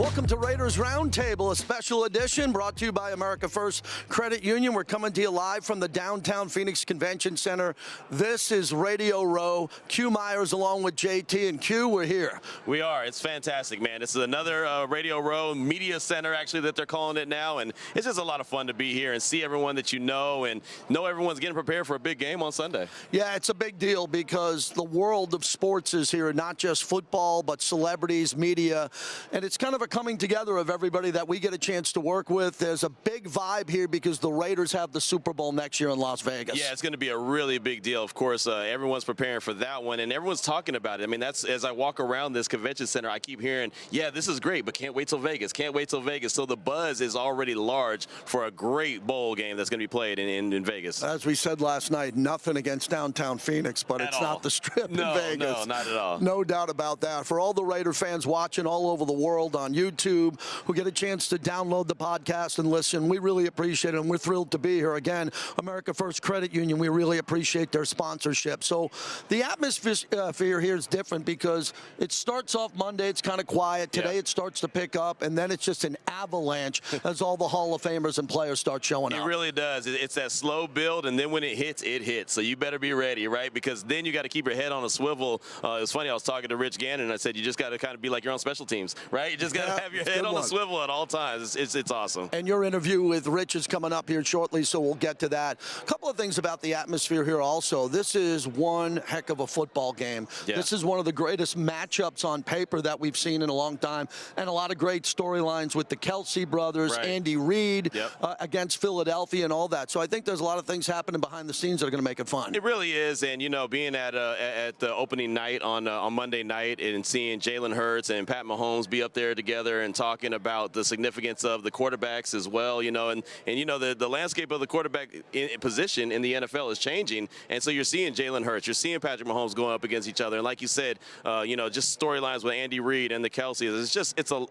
Welcome to Raiders Roundtable, a special edition brought to you by America First Credit Union. We're coming to you live from the downtown Phoenix Convention Center. This is Radio Row. Q Myers along with JT and Q. We're here. We are. It's fantastic, man. This is another Radio Row Media Center, actually, that they're calling it now. And it's just a lot of fun to be here and see everyone that you know and know everyone's getting prepared for a big game on Sunday. Yeah, it's a big deal because the world of sports is here, not just football, but celebrities, media. And it's kind of a coming together of everybody that we get a chance to work with. There's a big vibe here because the Raiders have the Super Bowl next year in Las Vegas. Yeah, it's going to be a really big deal. Of course, everyone's preparing for that one, and everyone's talking about it. I mean, that's as I walk around this convention center, I keep hearing, yeah, this is great, but can't wait till Vegas. Can't wait till Vegas. So the buzz is already large for a great bowl game that's going to be played in Vegas. As we said last night, nothing against downtown Phoenix, but it's not the Strip in Vegas. No, not at all. No doubt about that. For all the Raider fans watching all over the world on YouTube who get a chance to download the podcast and listen, we really appreciate it, and we're thrilled to be here. Again, America First Credit Union, we really appreciate their sponsorship. So the atmosphere here is different because it starts off Monday, it's kind of quiet. Today it starts to pick up, and then it's just an avalanche as all the Hall of Famers and players start showing up. It really does. It's that slow build, and then when it hits, it hits. So you better be ready, right? Because then you got to keep your head on a swivel. It was funny, I was talking to Rich Gannon, and I said, you just got to kind of be like your own special teams, right? You just got to have your head on a swivel at all times. It's awesome. And your interview with Rich is coming up here shortly, so we'll get to that. A couple of things about the atmosphere here also. This is one heck of a football game. Yeah. This is one of the greatest matchups on paper that we've seen in a long time, and a lot of great storylines with the Kelsey brothers, Andy Reid against Philadelphia and all that. So I think there's a lot of things happening behind the scenes that are going to make it fun. It really is, and you know, being at the opening night on Monday night and seeing Jalen Hurts and Pat Mahomes be up there together and talking about the significance of the quarterbacks as well, you know, and you know the landscape of the quarterback position in the NFL is changing, and so you're seeing Jalen Hurts, you're seeing Patrick Mahomes going up against each other, and like you said, you know, just storylines with Andy Reid and the Kelceys.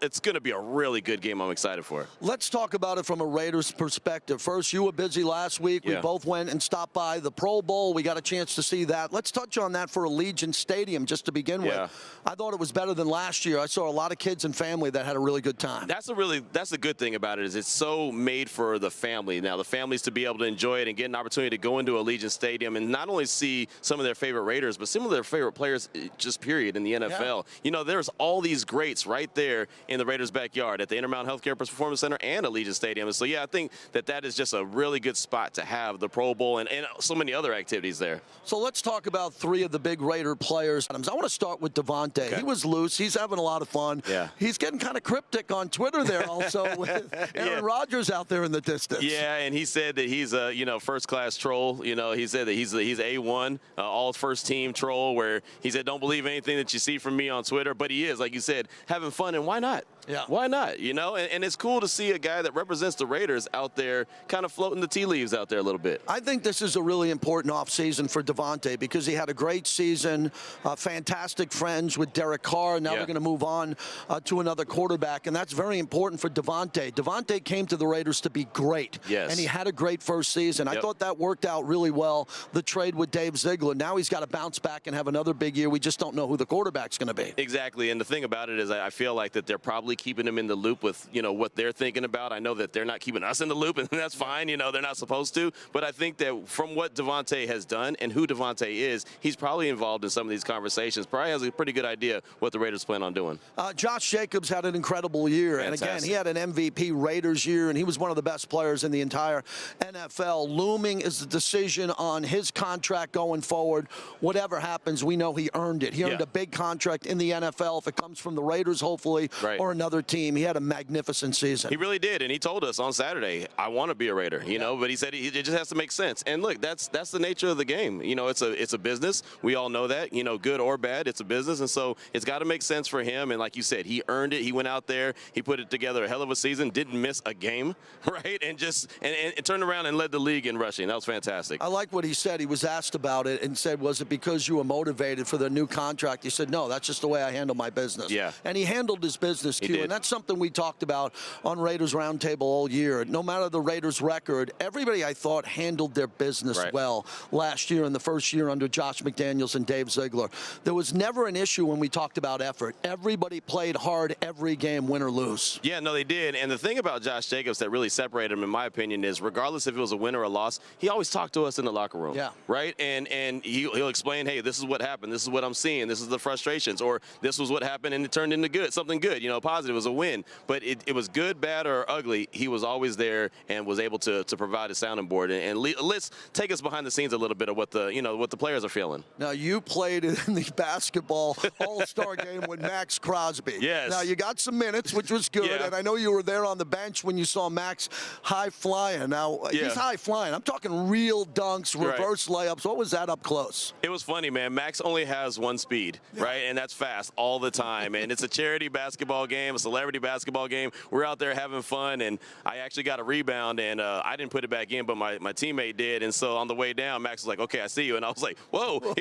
It's going to be a really good game. I'm excited for it. Let's talk about it from a Raiders perspective. First, you were busy last week. We both went and stopped by the Pro Bowl. We got a chance to see that. Let's touch on that for Allegiant Stadium just to begin with. I thought it was better than last year. I saw a lot of kids and family that had a really good time. That's the good thing about it is it's so made for the family. Now the families to be able to enjoy it and get an opportunity to go into Allegiant Stadium and not only see some of their favorite Raiders, but some of their favorite players just period in the NFL. You know, there's all these greats right there in the Raiders' backyard at the Intermountain Healthcare Performance Center and Allegiant Stadium. And so, yeah, I think that is just a really good spot to have the Pro Bowl and so many other activities there. So let's talk about three of the big Raider players. I want to start with Davante. He was loose. He's having a lot of fun. He's getting kind of cryptic on Twitter there also with Aaron Rodgers out there in the distance. Yeah, and he said that he's a, you know, first-class troll. You know, he said that he's A1, all first-team troll, where he said, don't believe anything that you see from me on Twitter. But he is, like you said, having fun, and why not? Yeah. Why not? You know, and it's cool to see a guy that represents the Raiders out there kind of floating the tea leaves out there a little bit. I think this is a really important offseason for Davante because he had a great season, fantastic friends with Derek Carr. Now they're going to move on to another quarterback, and that's very important for Davante. Davante came to the Raiders to be great, and he had a great first season. I thought that worked out really well, the trade with Dave Ziegler. Now he's got to bounce back and have another big year. We just don't know who the quarterback's going to be. Exactly, and the thing about it is I feel like that they're probably keeping him in the loop with, you know, what they're thinking about. I know that they're not keeping us in the loop, and that's fine. You know, they're not supposed to. But I think that from what Davante has done and who Davante is, he's probably involved in some of these conversations. Probably has a pretty good idea what the Raiders plan on doing. Josh Jacobs had an incredible year. Fantastic. And again, he had an MVP Raiders year, and he was one of the best players in the entire NFL. Looming is the decision on his contract going forward. Whatever happens, we know he earned it. He earned a big contract in the NFL. If it comes from the Raiders, hopefully, or another team. He had a magnificent season. He really did, and he told us on Saturday, I want to be a Raider, you know, but he said it just has to make sense. And look, that's the nature of the game. You know, it's a business. We all know that, you know, good or bad, it's a business, and so it's got to make sense for him. And like you said, he earned it. He went out there, he put it together a hell of a season, didn't miss a game, right? And just and turned around and led the league in rushing. That was fantastic. I like what he said. He was asked about it and said, was it because you were motivated for the new contract? He said, no, that's just the way I handle my business. Yeah. And he handled his business, Q. you, and that's something we talked about on Raiders Roundtable all year. No matter the Raiders' record, everybody, I thought, handled their business well last year in the first year under Josh McDaniels and Dave Ziegler. There was never an issue when we talked about effort. Everybody played hard every game, win or lose. Yeah, no, they did. And the thing about Josh Jacobs that really separated him, in my opinion, is regardless if it was a win or a loss, he always talked to us in the locker room. Yeah. Right? And he'll explain, hey, this is what happened. This is what I'm seeing. This is the frustrations. Or this was what happened and it turned into good, something good, positive. It was a win. But it was good, bad, or ugly. He was always there and was able to provide a sounding board. And let's take us behind the scenes a little bit of what the players are feeling. Now, you played in the basketball All-Star game with Maxx Crosby. Yes. Now, you got some minutes, which was good. Yeah. And I know you were there on the bench when you saw Max high-flying. Now, he's high-flying. I'm talking real dunks, reverse layups. What was that up close? It was funny, man. Max only has one speed, right? And that's fast all the time. And it's a charity basketball game, a celebrity basketball game. We're out there having fun, and I actually got a rebound, and I didn't put it back in, but my teammate did. And so on the way down, Max was like, okay, I see you. And I was like, whoa,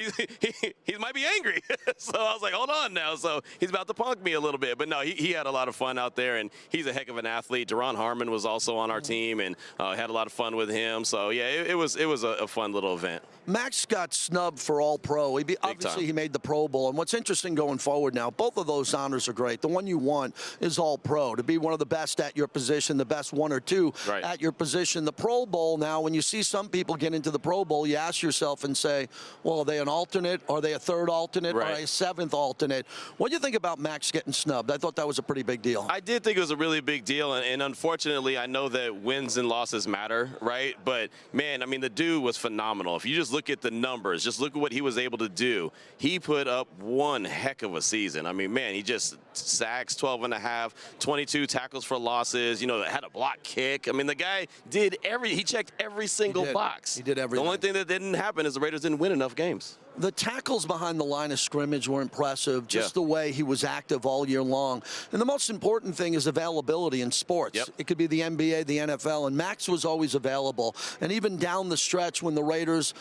he might be angry. So I was like, hold on now. So he's about to punk me a little bit. But no, he had a lot of fun out there, and he's a heck of an athlete. Deron Harmon was also on our team, and had a lot of fun with him. So, yeah, it was a fun little event. Max got snubbed for All-Pro. Obviously, he made the Pro Bowl. And what's interesting going forward now, both of those honors are great. The one you want is All-Pro, to be one of the best at your position, the best one or two at your position. The Pro Bowl now, when you see some people get into the Pro Bowl, you ask yourself and say, well, are they an alternate? Are they a third alternate? Are they a seventh alternate? What do you think about Max getting snubbed? I thought that was a pretty big deal. I did think it was a really big deal, and unfortunately, I know that wins and losses matter, right? But, man, I mean, the dude was phenomenal. If you just look at the numbers, just look at what he was able to do. He put up one heck of a season. I mean, man, he just sacks 12.5, 22 tackles for losses, had a block kick. I mean, the guy he checked every single box. He did everything. The only thing that didn't happen is the Raiders didn't win enough games. The tackles behind the line of scrimmage were impressive, just the way he was active all year long. And the most important thing is availability in sports. It could be the NBA, the NFL, and Max was always available. And even down the stretch when the Raiders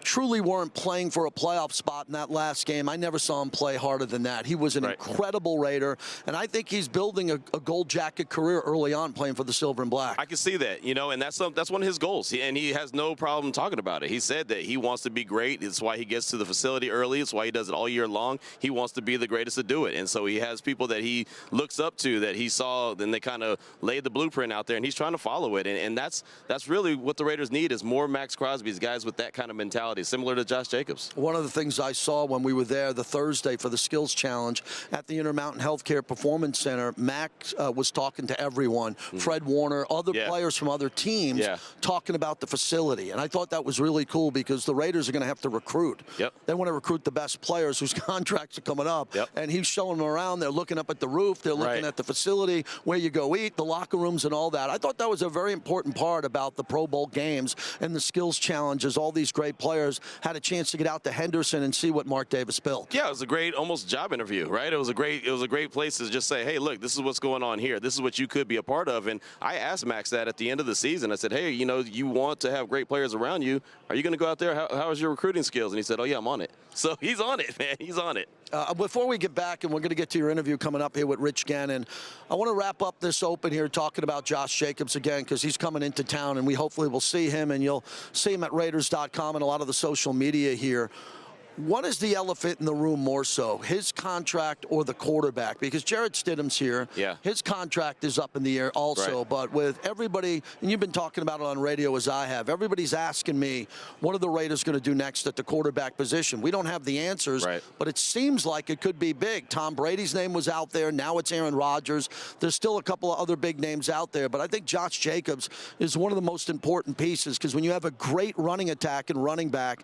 truly weren't playing for a playoff spot in that last game, I never saw him play harder than that. He was an incredible Raider, and I think he's building a gold jacket career early on playing for the Silver and Black. I can see that, and that's one of his goals, and he has no problem talking about it. He said that he wants to be great. It's why he gets to the facility early. It's why he does it all year long. He wants to be the greatest to do it, and so he has people that he looks up to that he saw, then they kind of laid the blueprint out there, and he's trying to follow it, and that's really what the Raiders need is more Maxx Crosby's, guys with that kind of mentality, similar to Josh Jacobs. One of the things I saw when we were there the Thursday for the Skills Challenge at the Intermountain Healthcare Performance Center, Max was talking to everyone, Fred Warner, other players from other teams, talking about the facility. And I thought that was really cool because the Raiders are going to have to recruit. They want to recruit the best players whose contracts are coming up. And he's showing them around. They're looking up at the roof. They're looking at the facility, where you go eat, the locker rooms and all that. I thought that was a very important part about the Pro Bowl games and the Skills Challenges. All these great players had a chance to get out to Henderson and see what Mark Davis built. Yeah, it was a great almost job interview, right? It was a great place to just say, hey, look, this is what's going on here. This is what you could be a part of. And I asked Max that at the end of the season. I said, hey, you want to have great players around you. Are you going to go out there? How is your recruiting skills? And he said, oh, yeah, I'm on it. So he's on it, man. He's on it. Before we get back, and we're going to get to your interview coming up here with Rich Gannon, I want to wrap up this open here talking about Josh Jacobs again because he's coming into town, and we hopefully will see him, and you'll see him at Raiders.com and a lot of the social media here. What is the elephant in the room more so, his contract or the quarterback? Because Jarrett Stidham's here. His contract is up in the air also. But with everybody, and you've been talking about it on radio as I have, everybody's asking me, what are the Raiders going to do next at the quarterback position? We don't have the answers, but it seems like it could be big. Tom Brady's name was out there. Now it's Aaron Rodgers. There's still a couple of other big names out there. But I think Josh Jacobs is one of the most important pieces because when you have a great running attack and running back,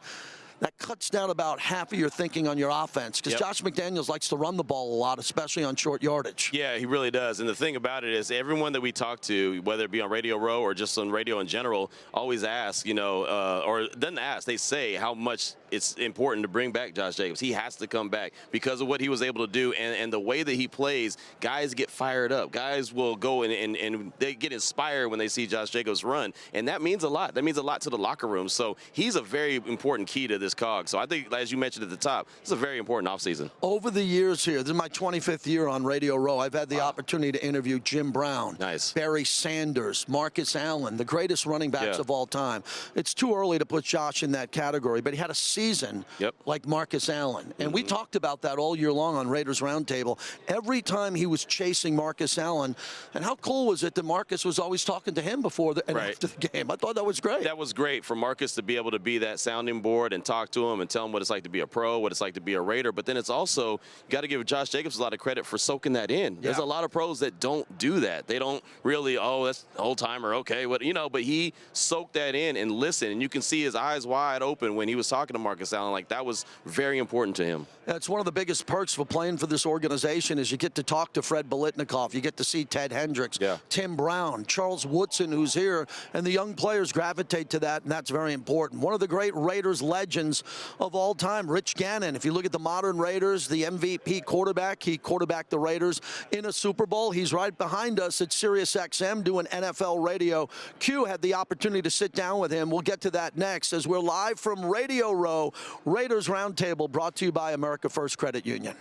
that cuts down about half of your thinking on your offense because Josh McDaniels likes to run the ball a lot, especially on short yardage. Yeah, he really does. And the thing about it is everyone that we talk to, whether it be on Radio Row or just on radio in general, always ask, or doesn't ask, they say how much it's important to bring back Josh Jacobs. He has to come back because of what he was able to do and the way that he plays. Guys get fired up. Guys will go and they get inspired when they see Josh Jacobs run. And that means a lot. That means a lot to the locker room. So he's a very important key to this this cog. So I think, as you mentioned at the top, it's a very important offseason. Over the years here, this is my 25th year on Radio Row. I've had the opportunity to interview Jim Brown, Barry Sanders, Marcus Allen, the greatest running backs of all time. It's too early to put Josh in that category, but he had a season like Marcus Allen. And we talked about that all year long on Raiders Roundtable. Every time he was chasing Marcus Allen, and how cool was it that Marcus was always talking to him before and after the game? I thought that was great. That was great for Marcus to be able to be that sounding board and talk to him and tell him what it's like to be a pro, what it's like to be a Raider. But then it's also, you got to give Josh Jacobs a lot of credit for soaking that in. There's a lot of pros that don't do that. They don't really, oh, that's old timer, okay, what, you know, but he soaked that in and listened, and you can see his eyes wide open when he was talking to Marcus Allen. Like, that was very important to him. That's one of the biggest perks for playing for this organization is you get to talk to Fred Biletnikoff, you get to see Ted Hendricks, Tim Brown, Charles Woodson, who's here, and the young players gravitate to that, and that's very important. One of the great Raiders legends of all time, Rich Gannon. If you look at the modern Raiders, the MVP quarterback, he quarterbacked the Raiders in a Super Bowl. He's right behind us at SiriusXM doing NFL radio. Q had the opportunity to sit down with him. We'll get to that next as we're live from Radio Row, Raiders Roundtable, brought to you by America First Credit Union.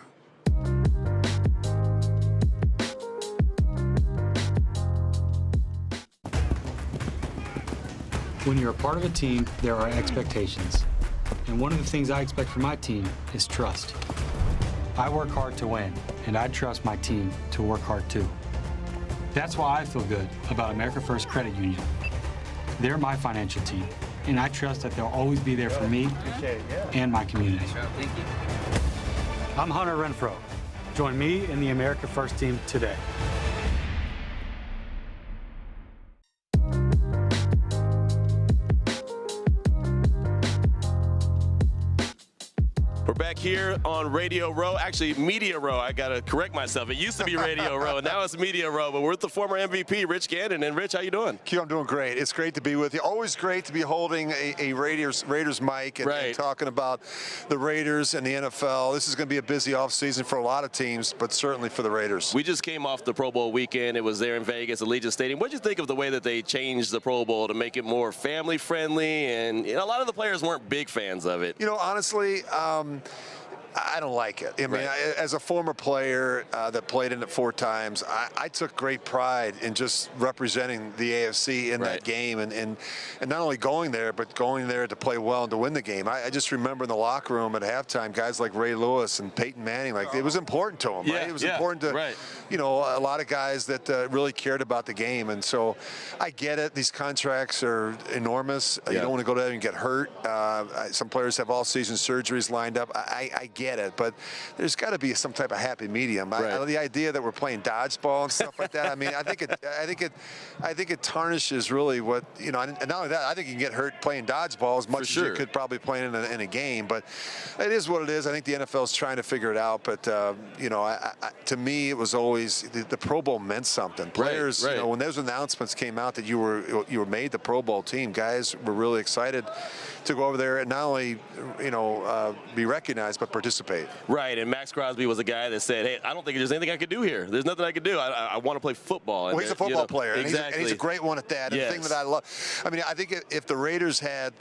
When you're a part of a team, there are expectations. And one of the things I expect from my team is trust. I work hard to win, and I trust my team to work hard too. That's why I feel good about America First Credit Union. They're my financial team, and I trust that they'll always be there for me and my community. I'm Hunter Renfro. Join me and the America First team today. We're back here on Radio Row, actually Media Row. I got to correct myself. It used to be Radio Row, and now it's Media Row. But we're with the former MVP, Rich Gannon. And Rich, how you doing? Q, I'm doing great. It's great to be with you. Always great to be holding a Raiders mic and talking about the Raiders and the NFL. This is going to be a busy offseason for a lot of teams, but certainly for the Raiders. We just came off the Pro Bowl weekend. It was there in Vegas, Allegiant Stadium. What did you think of the way that they changed the Pro Bowl to make it more family-friendly? And you know, a lot of the players weren't big fans of it. You know, honestly, I don't like it. I mean, as a former player that played in it 4 times, I took great pride in just representing the AFC in that game and not only going there, but going there to play well and to win the game. I just remember in the locker room at halftime, guys like Ray Lewis and Peyton Manning, like it was important to them. It was important to, you know, a lot of guys that really cared about the game. And so I get it. These contracts are enormous. You don't want to go there and get hurt. Some players have all-season surgeries lined up. I get it, but there's got to be some type of happy medium. The idea that we're playing dodgeball and stuff like that. I mean, I think it tarnishes really what, you know. And not only that, I think you can get hurt playing dodgeball as much as you could probably playing in a game. But it is what it is. I think the NFL is trying to figure it out. But you know, to me, it was always the Pro Bowl meant something. Players, you know, when those announcements came out that you were made the Pro Bowl team, guys were really excited to go over there and not only, you know, be recognized but participate. Right, and Maxx Crosby was a guy that said, hey, I don't think there's anything I could do here. There's nothing I could do. I want to play football. Well, he's a football player, and exactly. he's a great one at that. And the thing that I love, I mean, I think if the Raiders had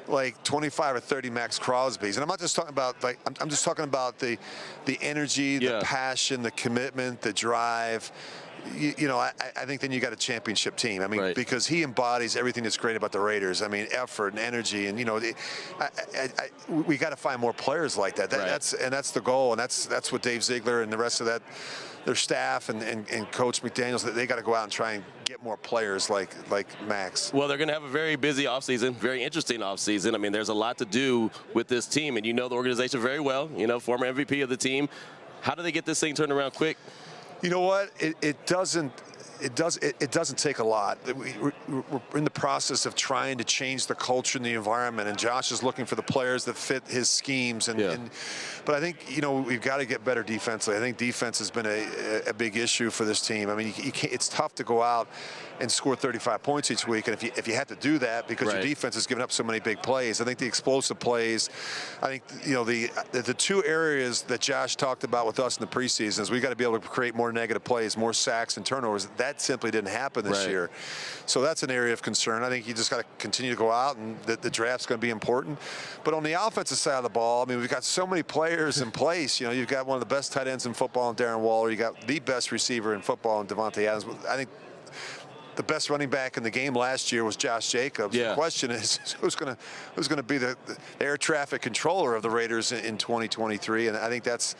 like 25 or 30 Maxx Crosbys, and I'm not just talking about, like, I'm just talking about the energy, the passion, the commitment, the drive. You know, I think then you got a championship team. I mean, because he embodies everything that's great about the Raiders. I mean, effort and energy, and you know, we got to find more players like that. That's the goal, and that's what Dave Ziegler and the rest of their staff and Coach McDaniels, that they got to go out and try and get more players like Maxx. Well, they're going to have a very busy offseason, very interesting offseason. I mean, there's a lot to do with this team, and you know the organization very well. You know, former MVP of the team. How do they get this thing turned around quick? You know what? It doesn't take a lot. We're in the process of trying to change the culture and the environment, and Josh is looking for the players that fit his schemes. But I think, you know, we've got to get better defensively. I think defense has been a big issue for this team. I mean, it's tough to go out and score 35 points each week, and if you have to do that because your defense has given up so many big plays. I think the explosive plays, I think, you know, the 2 areas that Josh talked about with us in the preseason is we got to be able to create more negative plays, more sacks and turnovers. That simply didn't happen this year. So that's an area of concern. I think you just got to continue to go out, and the draft's going to be important. But on the offensive side of the ball, I mean, we've got so many players in place. You know, you've got one of the best tight ends in football in Darren Waller. You got the best receiver in football in Davante Adams. I think the best running back in the game last year was Josh Jacobs. The question is, who's going to be the air traffic controller of the Raiders in 2023? And I think that's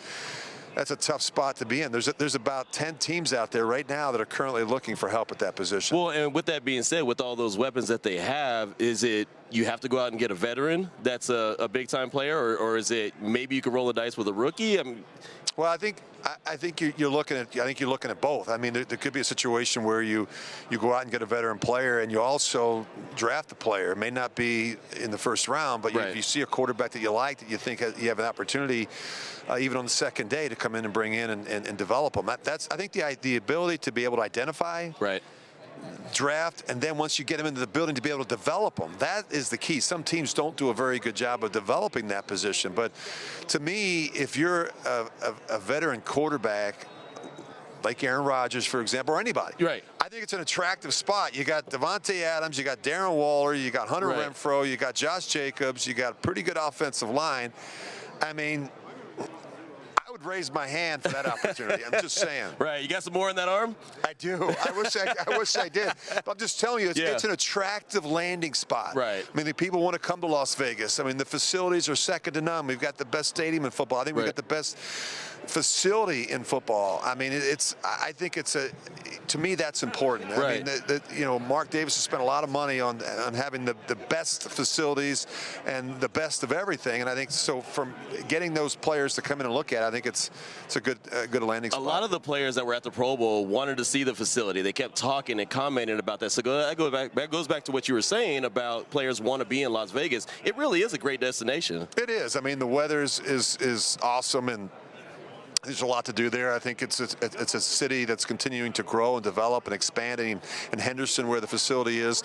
a tough spot to be in. There's about 10 teams out there right now that are currently looking for help at that position. Well, and with that being said, with all those weapons that they have, is it you have to go out and get a veteran that's a big-time player, or is it maybe you could roll the dice with a rookie? I mean, well, I think you're looking at both. I mean, there could be a situation where you go out and get a veteran player, and you also draft a player. It may not be in the first round, but if you see a quarterback that you like, that you think you have an opportunity, even on the second day, to come in and bring in and develop them. That's, I think, the ability to be able to identify, draft, and then once you get them into the building, to be able to develop them. That is the key. Some teams don't do a very good job of developing that position. But to me, if you're a veteran quarterback, like Aaron Rodgers, for example, or anybody, I think it's an attractive spot. You got Davante Adams, you got Darren Waller, you got Hunter Renfrow, you got Josh Jacobs, you got a pretty good offensive line. I mean, I would raise my hand for that opportunity. I'm just saying. You got some more in that arm? I do. I wish I did. But I'm just telling you, it's an attractive landing spot. I mean, the people want to come to Las Vegas. I mean, the facilities are second to none. We've got the best stadium in football. I think we've got the best facility in football. I mean, I think to me, that's important. I mean, you know, Mark Davis has spent a lot of money on having the best facilities and the best of everything. And I think so, from getting those players to come in and look at it, I think it's a good landing spot. A lot of the players that were at the Pro Bowl wanted to see the facility. They kept talking and commenting about that. So that goes back to what you were saying about players want to be in Las Vegas. It really is a great destination. It is. I mean, the weather is awesome, and there's a lot to do there. I think it's a city that's continuing to grow and develop and expand. In Henderson, where the facility is,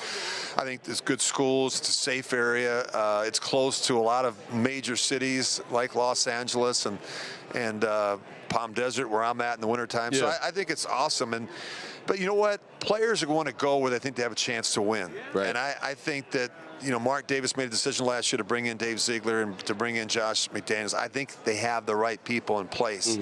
I think there's good schools. It's a safe area. It's close to a lot of major cities like Los Angeles and Palm Desert, where I'm at in the wintertime. So I think it's awesome. But you know what? Players are going to go where they think they have a chance to win. And I think that, you know, Mark Davis made a decision last year to bring in Dave Ziegler and to bring in Josh McDaniels. I think they have the right people in place.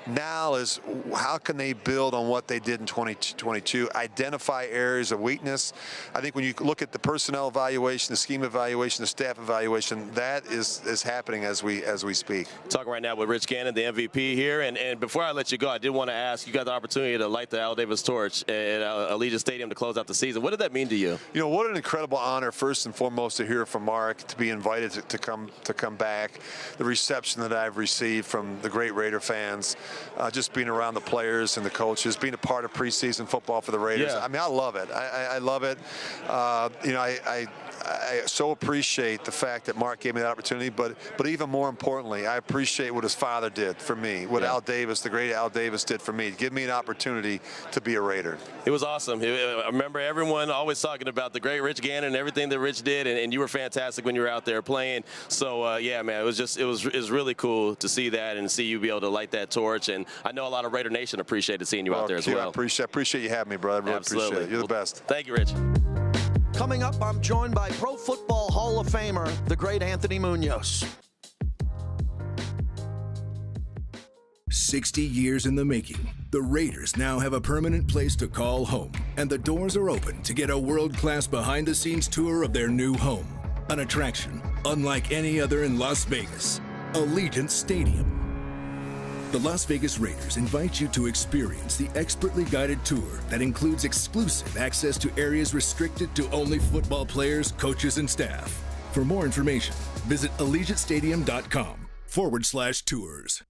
Now is how can they build on what they did in 2022, identify areas of weakness. I think when you look at the personnel evaluation, the scheme evaluation, the staff evaluation, that is happening as we speak. Talking right now with Rich Gannon, the MVP here. And before I let you go, I did want to ask, you got the opportunity to light the Al Davis torch at Allegiant Stadium to close out the season. What did that mean to you? You know, what an incredible honor, first and foremost, to hear from Mark, to be invited to come back, the reception that I've received from the great Raider fans, just being around the players and the coaches, being a part of preseason football for the Raiders. I mean, I love it. I love it. You know, I so appreciate the fact that Mark gave me that opportunity, but even more importantly, I appreciate what his father did for me, what Al Davis, the great Al Davis, did for me, to give me an opportunity to be a Raider. It was awesome. I remember everyone always talking about the great Rich Gannon and everything that Rich did, and you were fantastic when you were out there playing. So yeah, man, it was really cool to see that and see you be able to light that torch. And I know a lot of Raider Nation appreciated seeing you out there as well. I appreciate you having me, brother. I really appreciate it. You're the best. Thank you, Rich. Coming up, I'm joined by Pro Football Hall of Famer, the great Anthony Munoz. 60 years in the making, the Raiders now have a permanent place to call home, and the doors are open to get a world-class behind-the-scenes tour of their new home. An attraction unlike any other in Las Vegas, Allegiant Stadium. The Las Vegas Raiders invite you to experience the expertly guided tour that includes exclusive access to areas restricted to only football players, coaches, and staff. For more information, visit AllegiantStadium.com/tours.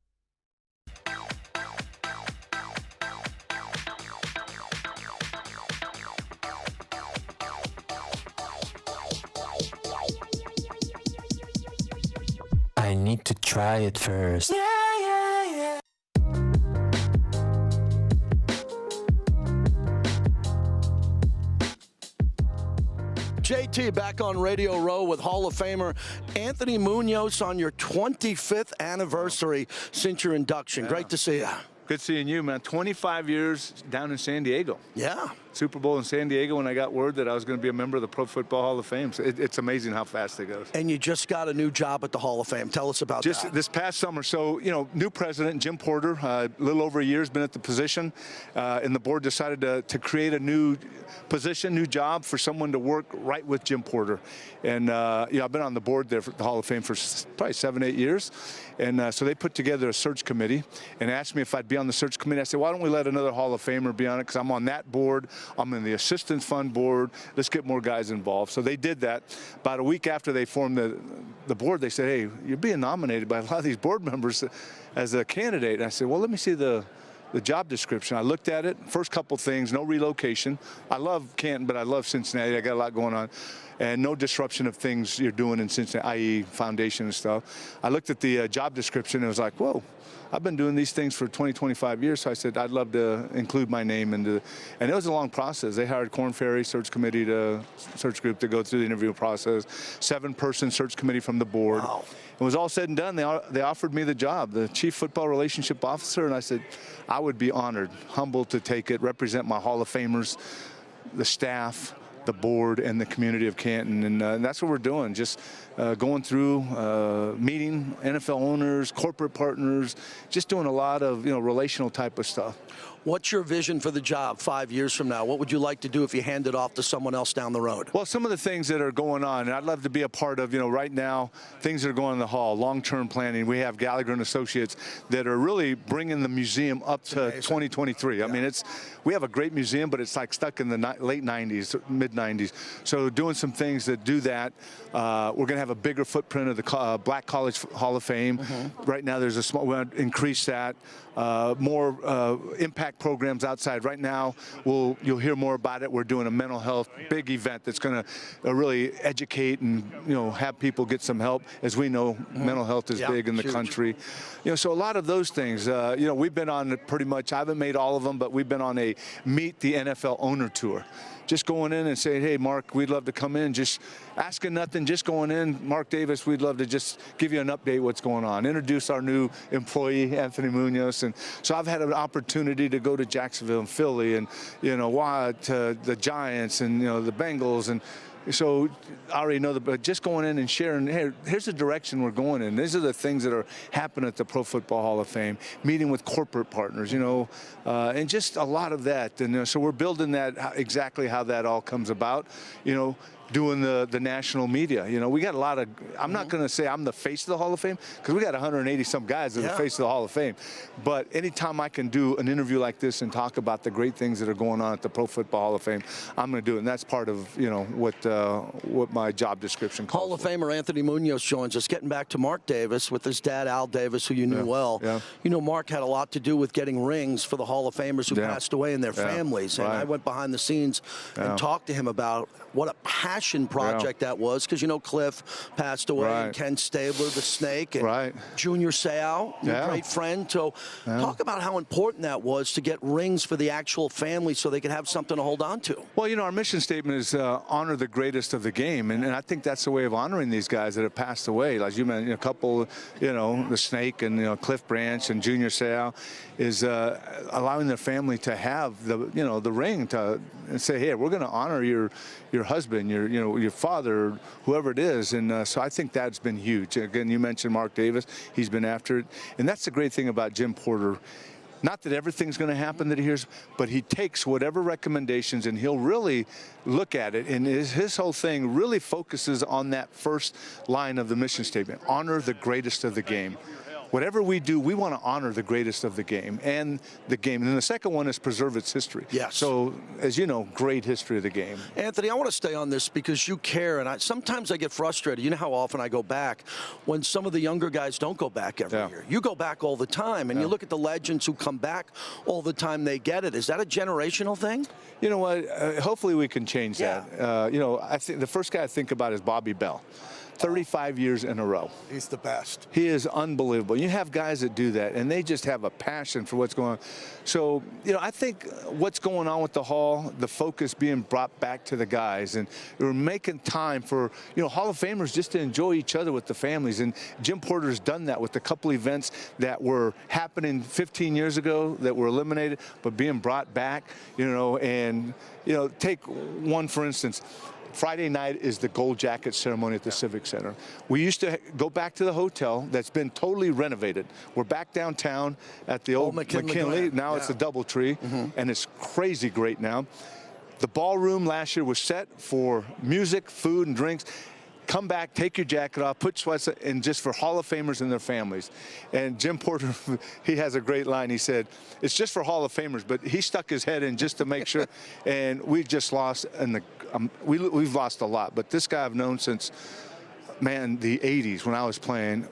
I need to try it first. JT back on Radio Row with Hall of Famer Anthony Munoz on your 25th anniversary since your induction. Great to see you. Good seeing you, man. 25 years down in San Diego. Yeah. Super Bowl in San Diego when I got word that I was going to be a member of the Pro Football Hall of Fame. So it's amazing how fast it goes. And you just got a new job at the Hall of Fame. Tell us about that. Just this past summer. So, new president, Jim Porter, a little over a year has been at the position. And the board decided to create a new position, new job for someone to work right with Jim Porter. And, I've been on the board there for the Hall of Fame for probably 7-8 years. And so they put together a search committee and asked me if I'd be on the search committee. I said, why don't we let another Hall of Famer be on it? Because I'm on that board. I'm in the assistance fund board. Let's get more guys involved. So they did that. About a week after they formed the board, they said, hey, you're being nominated by a lot of these board members as a candidate. And I said, well, let me see the job description. I looked at it. First couple things, no relocation. I love Canton, but I love Cincinnati. I got a lot going on. And no disruption of things you're doing in Cincinnati, i.e. foundation and stuff. I looked at the job description and was like, whoa, I've been doing these things for 20, 25 years. So I said, I'd love to include my name and it was a long process. They hired Korn Ferry search committee search group to go through the interview process, 7-person search committee from the board. Wow. It was all said and done. They offered me the job, the chief football relationship officer. And I said, I would be honored, humbled to take it, represent my Hall of Famers, the staff, the board, and the community of Canton. And that's what we're doing, just going through, meeting NFL owners, corporate partners, just doing a lot of, relational type of stuff. What's your vision for the job 5 years from now? What would you like to do if you hand it off to someone else down the road? Well, some of the things that are going on, and I'd love to be a part of, right now, things that are going in the Hall, long-term planning. We have Gallagher & Associates that are really bringing the museum up to 2023. Yeah. I mean, we have a great museum, but it's like stuck in the late 90s, mid-90s. So doing some things that do that. We're going to have a bigger footprint of the Black College Hall of Fame. Mm-hmm. Right now, there's we're going to increase that. More impact programs outside. Right now, you'll hear more about it. We're doing a mental health big event that's going to really educate and have people get some help. As we know, mental health is big in the country. So a lot of those things. We've been on pretty much. I haven't made all of them, but we've been on a Meet the NFL Owner tour. Just going in and saying, hey, Mark, we'd love to come in. Just asking nothing, just going in. Mark Davis, we'd love to just give you an update what's going on. Introduce our new employee, Anthony Munoz. And so I've had an opportunity to go to Jacksonville and Philly and, to the Giants and, the Bengals. And so I already know but just going in and sharing, hey, here's the direction we're going in. These are the things that are happening at the Pro Football Hall of Fame, meeting with corporate partners, and just a lot of that. And so we're building that, exactly how that all comes about, doing the national media. We got a lot of, I'm not going to say I'm the face of the Hall of Fame, because we got 180 some guys that are the face of the Hall of Fame. But anytime I can do an interview like this and talk about the great things that are going on at the Pro Football Hall of Fame, I'm going to do it. And that's part of, what my job description calls Hall of Famer Anthony Munoz joins us. Getting back to Mark Davis with his dad, Al Davis, who you knew well. Yeah. Mark had a lot to do with getting rings for the Hall of Famers who passed away and their families. And I went behind the scenes and talked to him about what a passion project that was, because Cliff passed away, and Ken Stabler, the Snake, and Junior Seau, your great friend. So talk about how important that was to get rings for the actual family so they could have something to hold on to. Well, our mission statement is honor the greatest of the game, and I think that's the way of honoring these guys that have passed away. Like you mentioned, a couple, the Snake and Cliff Branch and Junior Seau, is allowing their family to have the ring to say, hey, we're going to honor your husband, your father, whoever it is. And so I think that's been huge. Again, you mentioned Mark Davis. He's been after it. And that's the great thing about Jim Porter. Not that everything's going to happen that he hears, but he takes whatever recommendations and he'll really look at it. And his whole thing really focuses on that first line of the mission statement, honor the greatest of the game. Whatever we do, we want to honor the greatest of the game and the game. And then the second one is preserve its history. Yes. So, as you know, great history of the game. Anthony, I want to stay on this because you care, and sometimes I get frustrated. You know how often I go back when some of the younger guys don't go back every year. You go back all the time, and you look at the legends who come back all the time, they get it. Is that a generational thing? You know what? Hopefully we can change that. I think the first guy I think about is Bobby Bell. 35 years in a row. He's the best. He is unbelievable. You have guys that do that, and they just have a passion for what's going on. So, I think what's going on with the Hall, the focus being brought back to the guys, and we're making time for, Hall of Famers just to enjoy each other with the families. And Jim Porter's done that with a couple events that were happening 15 years ago that were eliminated, but being brought back, and, take one, for instance. Friday night is the Gold Jacket ceremony at the Civic Center. We used to go back to the hotel that's been totally renovated. We're back downtown at the old McKinley. Now it's a DoubleTree, and it's crazy great now. The ballroom last year was set for music, food, and drinks. Come back, take your jacket off, put sweats in just for Hall of Famers and their families. And Jim Porter, he has a great line. He said, it's just for Hall of Famers, but he stuck his head in just to make sure. And we just lost, we've lost a lot. But this guy I've known since, the 80s when I was playing,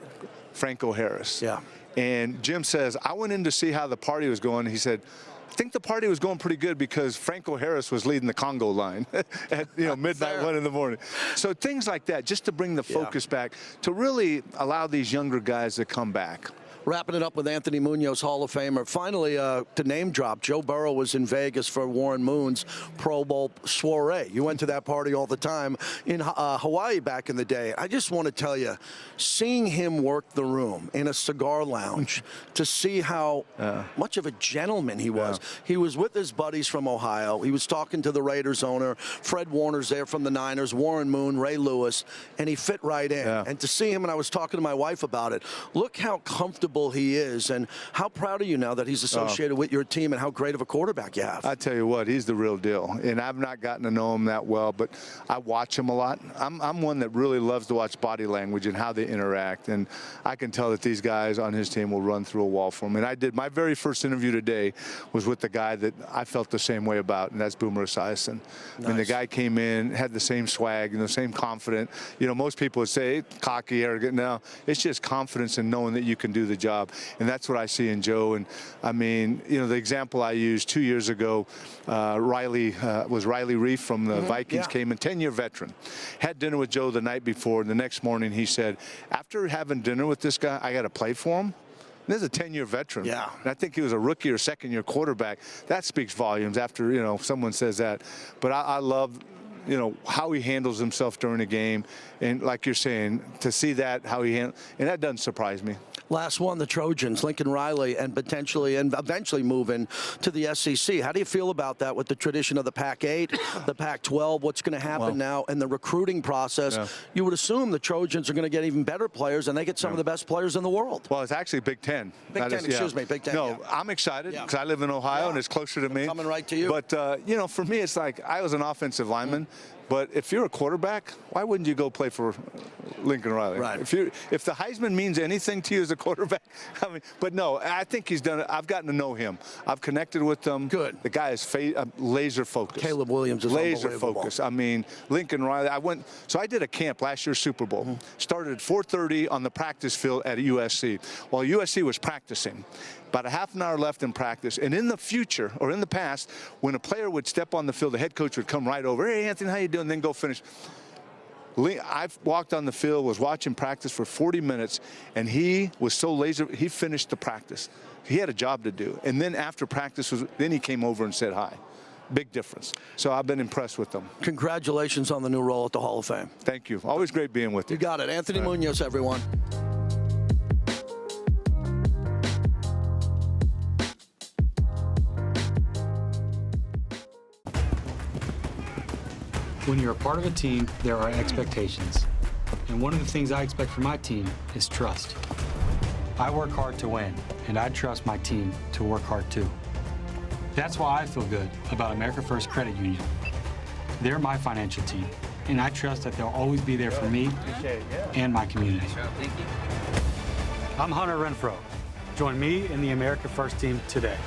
Franco Harris. Yeah. And Jim says, I went in to see how the party was going. He said, I think the party was going pretty good because Franco Harris was leading the Congo line at midnight, 1 in the morning. So things like that, just to bring the focus back, to really allow these younger guys to come back. Wrapping it up with Anthony Munoz, Hall of Famer. Finally, to name drop, Joe Burrow was in Vegas for Warren Moon's Pro Bowl soiree. You went to that party all the time in Hawaii back in the day. I just want to tell you, seeing him work the room in a cigar lounge to see how much of a gentleman he was. He was with his buddies from Ohio. He was talking to the Raiders owner. Fred Warner's there from the Niners, Warren Moon, Ray Lewis, and he fit right in. And to see him, and I was talking to my wife about it, look how comfortable he is, and how proud are you now that he's associated with your team, and how great of a quarterback you have? I tell you what, he's the real deal, and I've not gotten to know him that well, but I watch him a lot. I'm one that really loves to watch body language and how they interact, and I can tell that these guys on his team will run through a wall for him. And I did my very first interview today was with the guy that I felt the same way about, and that's Boomer Esiason. Nice. And the guy came in, had the same swag, same confident. Most people would say cocky, arrogant. No, it's just confidence in knowing that you can do the job, and that's what I see in Joe. And the example I used 2 years ago, Riley Reif from the Vikings came in, 10-year veteran, had dinner with Joe the night before, and the next morning he said, after having dinner with this guy, I got to play for him. And this is a 10-year veteran. Yeah. And I think he was a rookie or second-year quarterback. That speaks volumes after, someone says that. But I love how he handles himself during the game. And like you're saying, to see that, how he handles, and that doesn't surprise me. Last one, the Trojans, Lincoln Riley, and potentially and eventually moving to the SEC. How do you feel about that with the tradition of the Pac-8, the Pac-12, what's going to happen now, and the recruiting process? You would assume the Trojans are going to get even better players, and they get some of the best players in the world. Well, it's actually Big Ten. Big Ten, excuse me, Big Ten. No, I'm excited because I live in Ohio, and it's closer to me. Coming right to you. But, for me, it's like I was an offensive lineman. But if you're a quarterback, why wouldn't you go play for Lincoln Riley? Right. If the Heisman means anything to you as a quarterback, but no, I think he's done it. I've gotten to know him. I've connected with him. Good. The guy is laser focused. Caleb Williams is laser focused. Lincoln Riley. I did a camp last year's Super Bowl. Started at 4:30 on the practice field at USC. While USC was practicing. About a half an hour left in practice. And in the future, or in the past, when a player would step on the field, the head coach would come right over. Hey, Anthony, how you doing? Then go finish. I've walked on the field, was watching practice for 40 minutes, and he was so laser, he finished the practice. He had a job to do. And then after practice, then he came over and said hi. Big difference. So I've been impressed with them. Congratulations on the new role at the Hall of Fame. Thank you. Always great being with you. You got it. Anthony Munoz, everyone. When you're a part of a team, there are expectations. And one of the things I expect from my team is trust. I work hard to win, and I trust my team to work hard too. That's why I feel good about America First Credit Union. They're my financial team, and I trust that they'll always be there for me and my community. I'm Hunter Renfro. Join me in the America First team today.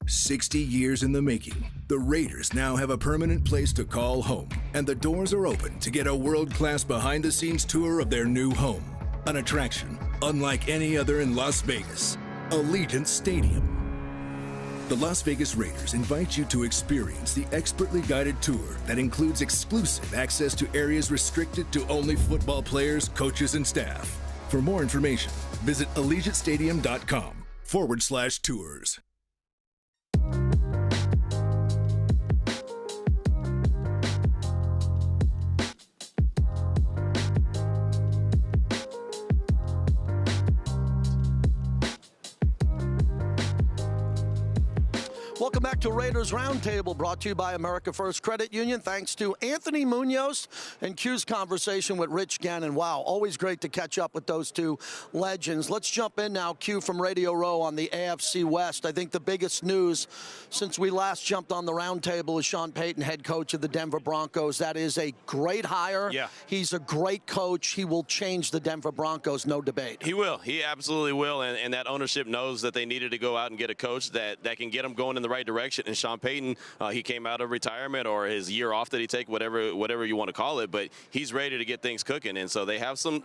60 years in the making, the Raiders now have a permanent place to call home, and the doors are open to get a world-class behind-the-scenes tour of their new home. An attraction unlike any other in Las Vegas, Allegiant Stadium. The Las Vegas Raiders invite you to experience the expertly guided tour that includes exclusive access to areas restricted to only football players, coaches, and staff. For more information, visit AllegiantStadium.com/tours. Welcome back to Raiders Roundtable, brought to you by America First Credit Union. Thanks to Anthony Munoz and Q's conversation with Rich Gannon. Wow, always great to catch up with those two legends. Let's jump in now, Q from Radio Row on the AFC West. I think the biggest news since we last jumped on the roundtable is Sean Payton, head coach of the Denver Broncos. That is a great hire. Yeah. He's a great coach. He will change the Denver Broncos, no debate. He will. He absolutely will. And that ownership knows that they needed to go out and get a coach that can get them going in the right direction. And Sean Payton, he came out of retirement or his year off that he take, whatever you want to call it, but he's ready to get things cooking. And so they have some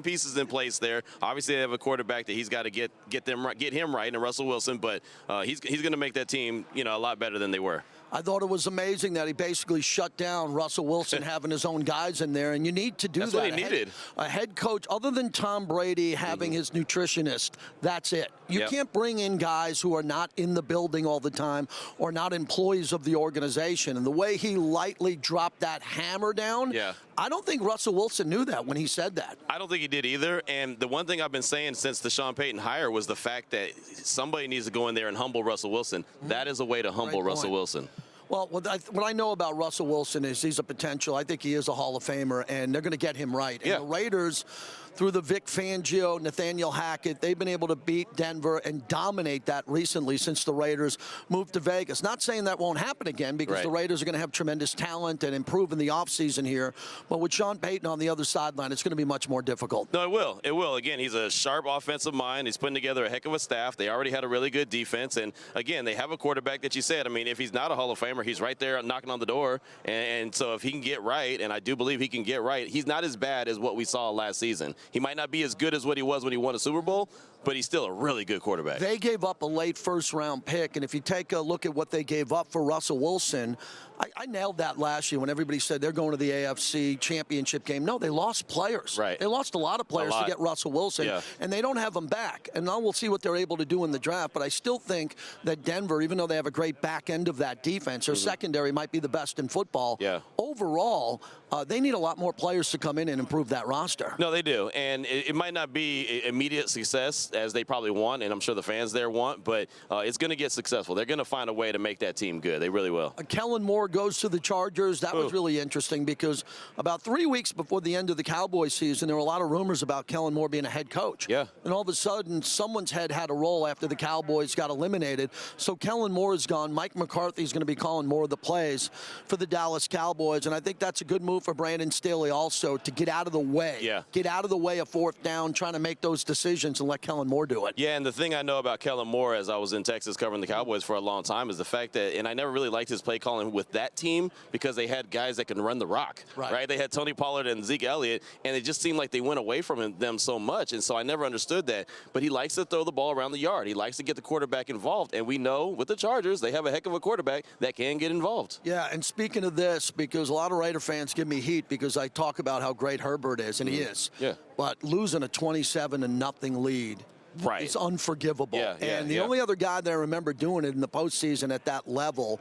pieces in place there. Obviously, they have a quarterback that he's got to get him right, and Russell Wilson. But he's going to make that team, a lot better than they were. I thought it was amazing that he basically shut down Russell Wilson having his own guys in there, and you need to do that. That's what he needed. A head coach, other than Tom Brady having his nutritionist, that's it. You can't bring in guys who are not in the building all the time or not employees of the organization. And the way he lightly dropped that hammer down, I don't think Russell Wilson knew that when he said that. I don't think he did either. And the one thing I've been saying since the Sean Payton hire was the fact that somebody needs to go in there and humble Russell Wilson. That is a way to humble Russell Wilson. Well, what I know about Russell Wilson is he's a potential. I think he is a Hall of Famer, and they're going to get him right. And the Raiders, through the Vic Fangio, Nathaniel Hackett, they've been able to beat Denver and dominate that recently since the Raiders moved to Vegas. Not saying that won't happen again, because the Raiders are going to have tremendous talent and improve in the offseason here. But with Sean Payton on the other sideline, it's going to be much more difficult. No, it will. It will. Again, he's a sharp offensive mind. He's putting together a heck of a staff. They already had a really good defense. And, again, they have a quarterback that you said, I mean, if he's not a Hall of Famer, he's right there knocking on the door. And so if he can get right, and I do believe he can get right, he's not as bad as what we saw last season. He might not be as good as what he was when he won a Super Bowl, but he's still a really good quarterback. They gave up a late first-round pick, and if you take a look at what they gave up for Russell Wilson, I nailed that last year when everybody said they're going to the AFC Championship game. No, they lost players. Right. They lost a lot of players to get Russell Wilson, and they don't have him back. And now we'll see what they're able to do in the draft, but I still think that Denver, even though they have a great back end of that defense, their secondary might be the best in football. Overall, they need a lot more players to come in and improve that roster. No, they do. And it might not be immediate success as they probably want, and I'm sure the fans there want, but it's going to get successful. They're going to find a way to make that team good. They really will. Kellen Moore goes to the Chargers. That was really interesting because about 3 weeks before the end of the Cowboys season, there were a lot of rumors about Kellen Moore being a head coach. And all of a sudden, someone's head had a roll after the Cowboys got eliminated. So Kellen Moore is gone. Mike McCarthy is going to be calling more of the plays for the Dallas Cowboys. And I think that's a good move for Brandon Staley also to get out of the way. Get out of the way of fourth down, trying to make those decisions and let Kellen Moore do it. Yeah, and the thing I know about Kellen Moore, as I was in Texas covering the Cowboys for a long time, is the fact that, and I never really liked his play calling with that team because they had guys that can run the rock, right? They had Tony Pollard and Zeke Elliott, and it just seemed like they went away from them so much, and so I never understood that. But he likes to throw the ball around the yard. He likes to get the quarterback involved, and we know with the Chargers, they have a heck of a quarterback that can get involved. Yeah, and speaking of this, because a lot of Raider fans give me heat because I talk about how great Herbert is, and he is. But losing a 27-0 lead it's unforgivable. And the only other guy that I remember doing it in the postseason at that level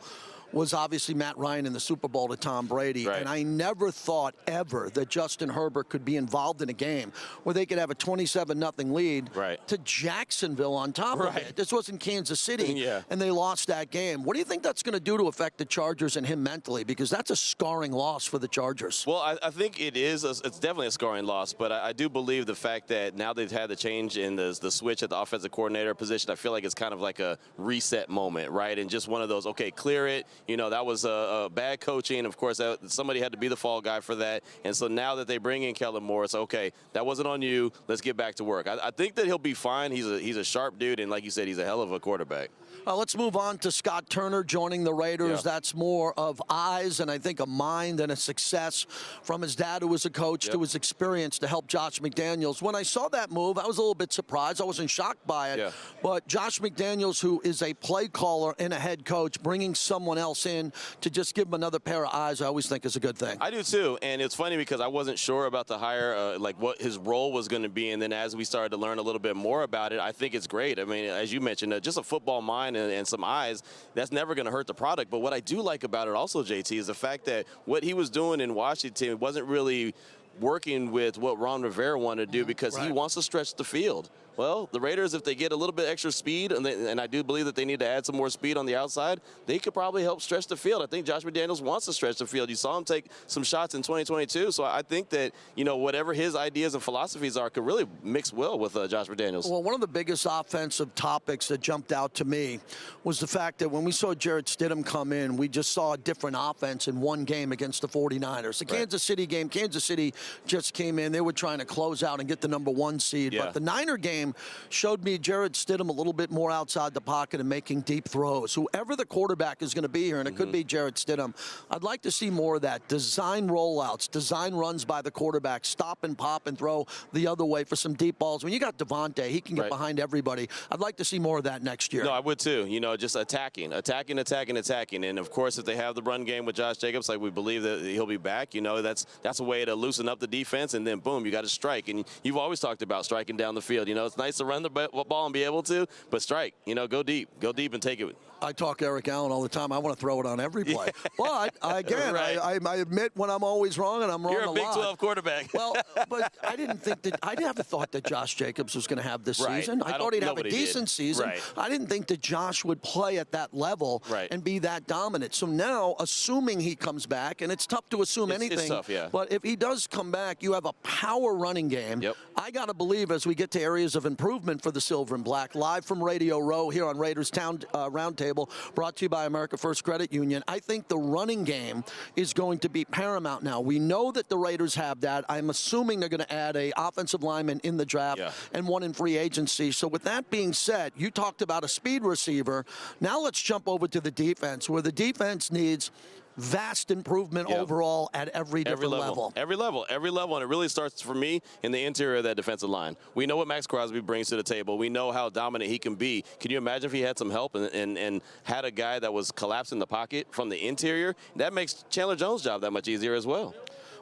was obviously Matt Ryan in the Super Bowl to Tom Brady. And I never thought ever that Justin Herbert could be involved in a game where they could have a 27-0 lead to Jacksonville on top of it. This wasn't Kansas City, and they lost that game. What do you think that's going to do to affect the Chargers and him mentally? Because that's a scarring loss for the Chargers. Well, I think it is. It's definitely a scarring loss, but I do believe the fact that now they've had the change in the switch at the offensive coordinator position, I feel like it's kind of like a reset moment, right? And just one of those, okay, clear it. that was a bad coaching. Of course, somebody had to be the fall guy for that. And so now that they bring in Kellen Moore, it's okay, that wasn't on you. Let's get back to work. I think that he'll be fine. He's a sharp dude, and like you said, he's a hell of a quarterback. Let's move on to Scott Turner joining the Raiders. Yeah. That's more of eyes and I think a mind and a success from his dad, who was a coach, to his experience to help Josh McDaniels. When I saw that move, I was a little bit surprised. I wasn't shocked by it. Yeah. But Josh McDaniels, who is a play caller and a head coach, bringing someone else in to just give him another pair of eyes, I always think is a good thing. I do too, and it's funny because I wasn't sure about the hire, like what his role was going to be, and then as we started to learn a little bit more about it, I think it's great. I mean, as you mentioned, just a football mind and some eyes, that's never going to hurt the product. But what I do like about it also, JT, is the fact that what he was doing in Washington wasn't really working with what Ron Rivera wanted to do, because he wants to stretch the field. Well, the Raiders, if they get a little bit extra speed, and I do believe that they need to add some more speed on the outside, they could probably help stretch the field. I think Josh McDaniels wants to stretch the field. You saw him take some shots in 2022, so I think that, whatever his ideas and philosophies are could really mix well with Josh McDaniels. Well, one of the biggest offensive topics that jumped out to me was the fact that when we saw Jarrett Stidham come in, we just saw a different offense in one game against the 49ers. The Kansas City game, Kansas City just came in. They were trying to close out and get the #1 seed. But the Niner game showed me Jarrett Stidham a little bit more outside the pocket and making deep throws. Whoever the quarterback is going to be here, and it could be Jarrett Stidham, I'd like to see more of that. Design rollouts, design runs by the quarterback, stop and pop and throw the other way for some deep balls. When you got Davante, he can get behind everybody. I'd like to see more of that next year. No, I would too. Just attacking. And, of course, if they have the run game with Josh Jacobs, like we believe that he'll be back, that's a way to loosen up the defense, and then, boom, you got to strike. And you've always talked about striking down the field. It's nice to run the ball and be able to, but strike. Go deep and take it. I talk to Eric Allen all the time. I want to throw it on every play. But, again, I admit when I'm always wrong, and I'm wrong a lot. You're a Big 12 quarterback. Well, but I never thought that Josh Jacobs was going to have this season. I thought he'd have a decent season. I didn't think that Josh would play at that level and be that dominant. So now, assuming he comes back, and it's tough to assume anything. It's tough, yeah. But if he does come back, you have a power running game. I got to believe as we get to areas of improvement for the Silver and Black, live from Radio Row here on Raiders Roundtable, brought to you by America First Credit Union. I think the running game is going to be paramount now. We know that the Raiders have that. I'm assuming they're going to add a offensive lineman in the draft and one in free agency. So with that being said, you talked about a speed receiver. Now let's jump over to the defense, where the defense needs vast improvement overall at every level. Every level. And it really starts for me in the interior of that defensive line. We know what Maxx Crosby brings to the table. We know how dominant he can be. Can you imagine if he had some help and had a guy that was collapsing the pocket from the interior? That makes Chandler Jones' job that much easier as well.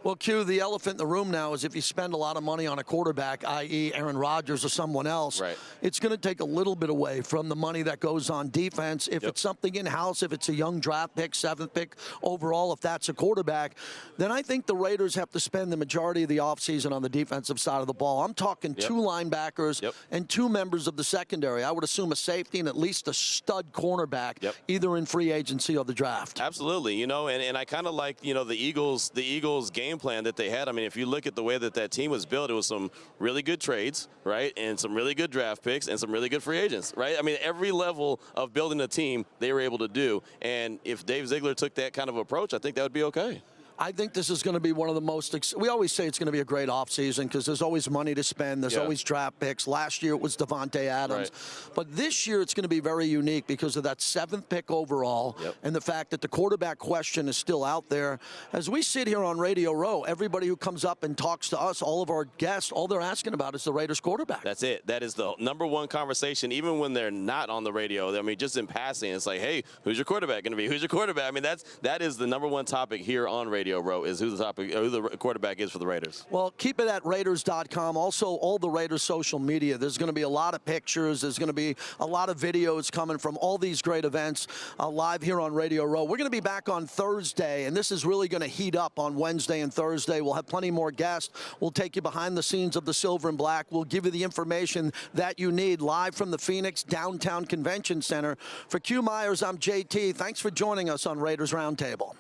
Well, Q, the elephant in the room now is if you spend a lot of money on a quarterback, i.e. Aaron Rodgers or someone else, it's going to take a little bit away from the money that goes on defense. If it's something in-house, if it's a young draft pick, 7th pick overall, if that's a quarterback, then I think the Raiders have to spend the majority of the offseason on the defensive side of the ball. I'm talking 2 linebackers and 2 members of the secondary. I would assume a safety and at least a stud cornerback, either in free agency or the draft. Absolutely, and I kind of like, the Eagles game plan that they had. I mean, if you look at the way that team was built, it was some really good trades, right? And some really good draft picks and some really good free agents, right? I mean, every level of building a team they were able to do. And if Dave Ziegler took that kind of approach, I think that would be okay. I think this is going to be one of the most, we always say it's going to be a great offseason because there's always money to spend. There's always draft picks. Last year it was Davante Adams. But this year it's going to be very unique because of that 7th pick overall and the fact that the quarterback question is still out there. As we sit here on Radio Row, everybody who comes up and talks to us, all of our guests, all they're asking about is the Raiders quarterback. That's it. That is the #1 conversation, even when they're not on the radio. I mean, just in passing, it's like, hey, who's your quarterback going to be? Who's your quarterback? I mean, that is the #1 topic here on Radio Row, is who the quarterback is for the Raiders. Well, keep it at Raiders.com. Also, all the Raiders social media. There's going to be a lot of pictures. There's going to be a lot of videos coming from all these great events live here on Radio Row. We're going to be back on Thursday, and this is really going to heat up on Wednesday and Thursday. We'll have plenty more guests. We'll take you behind the scenes of the Silver and Black. We'll give you the information that you need live from the Phoenix Downtown Convention Center. For Q Myers, I'm JT. Thanks for joining us on Raiders Roundtable.